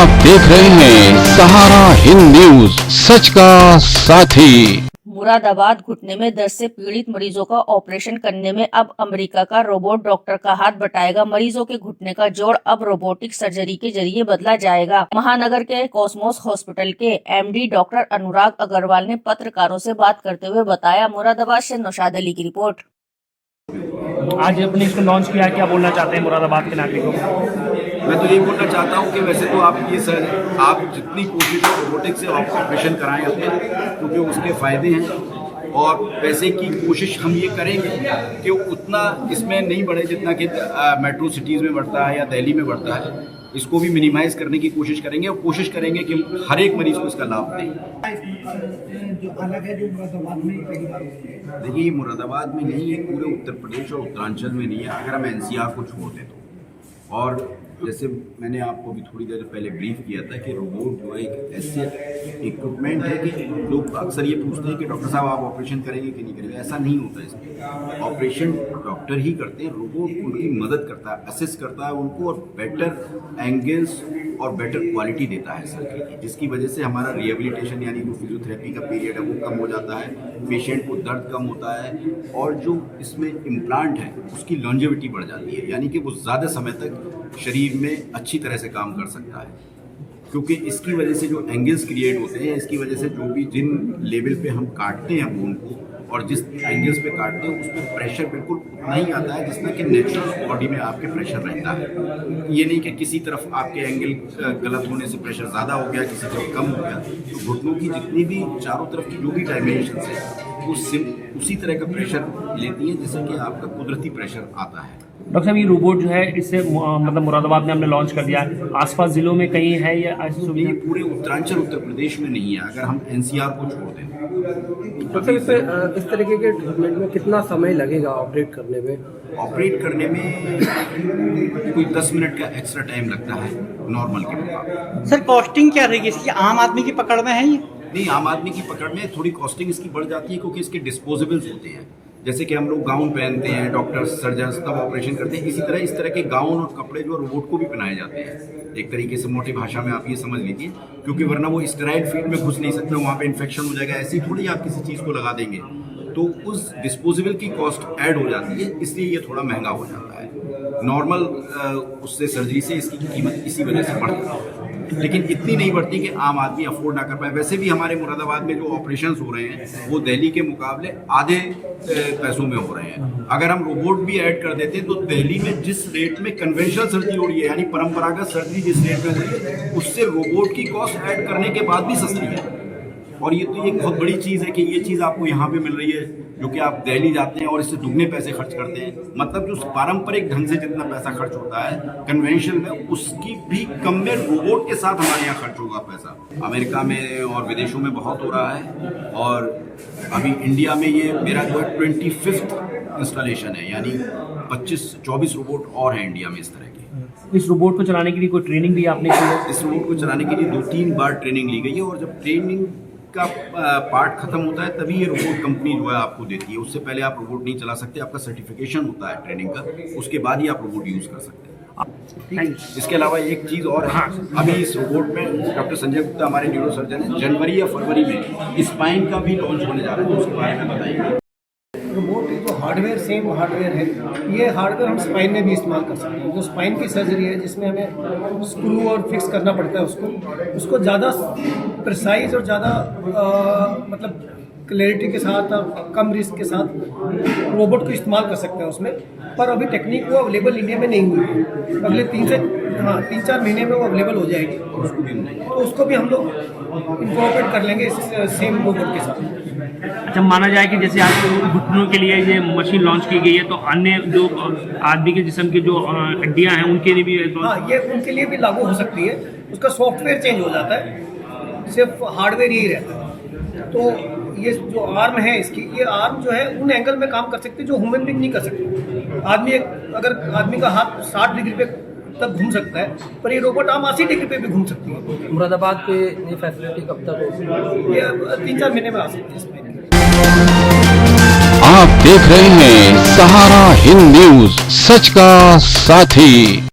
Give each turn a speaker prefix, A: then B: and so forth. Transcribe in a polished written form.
A: आप देख रहे हैं सहारा हिंद न्यूज, सच का साथी।
B: मुरादाबाद घुटने में दर्द से पीड़ित मरीजों का ऑपरेशन करने में अब अमेरिका का रोबोट डॉक्टर का हाथ बटाएगा। मरीजों के घुटने का जोड़ अब रोबोटिक सर्जरी के जरिए बदला जाएगा। महानगर के कॉस्मोस हॉस्पिटल के एमडी डॉक्टर अनुराग अग्रवाल ने पत्रकारों से बात करते हुए बताया। मुरादाबाद से नौशाद अली की रिपोर्ट।
C: आज अपने इसको लॉन्च किया, क्या बोलना चाहते हैं मुरादाबाद के नागरिकों को?
D: मैं तो ये बोलना चाहता हूँ कि वैसे तो आप जितनी कोशिश हो रोबोटिक से ऑपरेशन कराएं अपने, क्योंकि उसके फ़ायदे हैं और पैसे की कोशिश हम ये करेंगे कि उतना इसमें नहीं बढ़े जितना कि मेट्रो सिटीज़ में बढ़ता है या दिल्ली में बढ़ता है। इसको भी मिनिमाइज़ करने की कोशिश करेंगे और कोशिश करेंगे कि हर एक मरीज़ को इसका लाभ दें। देखिए, मुरादाबाद में नहीं है, पूरे उत्तर प्रदेश और उत्तरांचल में नहीं है, अगर हम एनसीआर को छोड़ दें तो। और जैसे मैंने आपको अभी थोड़ी देर पहले ब्रीफ किया था कि रोबोट जो है एक ऐसे इक्विपमेंट है कि लोग अक्सर ये पूछते हैं कि डॉक्टर साहब आप ऑपरेशन करेंगे कि नहीं करेंगे। ऐसा नहीं होता इसमें, ऑपरेशन डॉक्टर ही करते हैं, रोबोट उनकी मदद करता है, असिस्ट करता है उनको और बेटर एंगल्स और बेटर क्वालिटी देता है सर्जरी की, जिसकी वजह से हमारा रिहेबिलिटेशन यानी जो फिजियोथेरेपी का पीरियड है वो कम हो जाता है, पेशेंट को दर्द कम होता है और जो इसमें इम्प्लांट है उसकी लॉन्जेविटी बढ़ जाती है, यानी कि वो ज़्यादा समय तक शरीर में अच्छी तरह से काम कर सकता है। क्योंकि इसकी वजह से जो एंगल्स क्रिएट होते हैं, इसकी वजह से जो भी जिन लेवल पे हम काटते हैं बोन को और जिस एंगल्स पे काटते हैं उसमें प्रेशर बिल्कुल उतना ही आता है जितना कि नेचुरल बॉडी में आपके प्रेशर रहता है। ये नहीं कि किसी तरफ आपके एंगल गलत होने से प्रेशर ज़्यादा हो गया, किसी तरफ कम हो गया। तो घुटनों की जितनी भी चारों तरफ की जो भी डायमेंशन है वो उसी तरह का प्रेशर लेती है जैसे कि आपका कुदरती प्रेशर आता है।
C: डॉक्टर साहब, ये रोबोट जो है इससे मतलब मुरादाबाद में हमने लॉन्च कर दिया है, आसपास जिलों में कहीं है या ऐसी सुविधा?
D: ये पूरे उत्तरांचल उत्तर प्रदेश में नहीं है, अगर हम एनसीआर को छोड़ दें।
E: तो इस तरीके के ट्रीटमेंट में कितना समय लगेगा ऑपरेट करने में?
D: ऑपरेट करने में कोई 10 मिनट का एक्स्ट्रा टाइम लगता है नॉर्मल के मुकाबले।
F: सर, कॉस्टिंग क्या रहेगी इसकी? आम आदमी की पकड़ में है ये?
D: नहीं, आम आदमी की पकड़ में थोड़ी कॉस्टिंग इसकी बढ़ जाती है क्योंकि इसके डिस्पोजेबल्स होते हैं। जैसे कि हम लोग गाउन पहनते हैं, डॉक्टर्स सर्जन्स तब ऑपरेशन करते हैं, इस तरह के गाउन और कपड़े जो रोबोट को भी पहनाए जाते हैं। एक तरीके से मोटी भाषा में आप ये समझ लीजिए, क्योंकि वरना वो स्टेरॉइड फील्ड में घुस नहीं सकता, वहाँ पे इन्फेक्शन हो जाएगा। ऐसी थोड़ी आप किसी चीज़ को लगा देंगे तो उस डिस्पोजेबल की कॉस्ट ऐड हो जाती है, इसलिए ये थोड़ा महंगा हो जाता है। नॉर्मल उससे सर्जरी से इसकी कीमत इसी वजह से बढ़ जाती है, लेकिन इतनी नहीं बढ़ती कि आम आदमी अफोर्ड ना कर पाए। वैसे भी हमारे मुरादाबाद में जो ऑपरेशंस हो रहे हैं वो दिल्ली के मुकाबले आधे पैसों में हो रहे हैं। अगर हम रोबोट भी ऐड कर देते तो दिल्ली में जिस रेट में कन्वेंशनल सर्जरी हो रही है यानी परंपरागत सर्जरी जिस रेट में हो रही है उससे रोबोट की कॉस्ट ऐड करने के बाद भी सस्ती है। और ये तो एक बहुत बड़ी चीज़ है कि ये चीज़ आपको यहाँ पे मिल रही है जो कि आप दिल्ली जाते हैं और इससे दुगने पैसे खर्च करते हैं। मतलब जो पारंपरिक ढंग से जितना पैसा खर्च होता है कन्वेंशन में, उसकी भी कम में रोबोट के साथ हमारे यहाँ खर्च होगा पैसा। अमेरिका में और विदेशों में बहुत हो रहा है और अभी इंडिया में ये मेरा जो 25th इंस्टॉलेशन है, यानी 25-24 रोबोट और हैं इंडिया में इस तरह के।
C: इस रोबोट को चलाने के लिए कोई ट्रेनिंग भी आपने की है?
D: इस रोबोट को चलाने के लिए 2-3 बार ट्रेनिंग ली गई है और जब ट्रेनिंग का पार्ट खत्म होता है तभी ये रोबोट कंपनी जो है आपको देती है। उससे पहले आप रोबोट नहीं चला सकते, आपका सर्टिफिकेशन होता है ट्रेनिंग का, उसके बाद ही आप रोबोट यूज़ कर सकते हैं। इसके अलावा एक चीज़ और है, अभी इस रोबोट में डॉक्टर संजय गुप्ता हमारे न्यूरोसर्जन हैं, जनवरी या फरवरी में स्पाइन का भी लॉन्च होने जा रहा है, तो उसके बारे में बताएंगे।
E: रोबोट जो हार्डवेयर सेम हार्डवेयर है, ये हार्डवेयर हम स्पाइन में भी इस्तेमाल कर सकते हैं। जो स्पाइन की सर्जरी है जिसमें हमें स्क्रू और फिक्स करना पड़ता है उसको ज़्यादा प्रिसाइज और ज़्यादा मतलब क्लैरिटी के साथ कम रिस्क के साथ रोबोट को इस्तेमाल कर सकते हैं उसमें। पर अभी टेक्निक वो अवेलेबल इंडिया में नहीं हुई है, अगले 3-4 महीने में वो अवेलेबल हो जाएगी। तो उसको भी हम लोग इंकॉर्पोरेट कर लेंगे इस सेम रोबोट के साथ।
C: अच्छा, माना जाए कि जैसे आज घुटनों के लिए ये मशीन लॉन्च की गई है तो अन्य जो आदमी के जिस्म की जो हड्डियां हैं उनके लिए भी
E: हाँ, ये उनके लिए भी लागू हो सकती है। उसका सॉफ्टवेयर चेंज हो जाता है, सिर्फ हार्डवेयर यही रहता है। तो ये जो आर्म है इसकी, ये आर्म जो है उन एंगल में काम कर सकती है जो ह्यूमन बीइंग नहीं कर सकती। अगर आदमी का हाथ 60 डिग्री पे तक घूम सकता है, पर ये रोबोट आम 80 डिग्री पे भी घूम सकती है।
F: मुरादाबाद पे ये फैसिलिटी कब तक होगी?
E: ये 3-4 महीने में आ सकती है इसमें।
A: आप देख रहे हैं सहारा हिंद न्यूज, सच का साथी।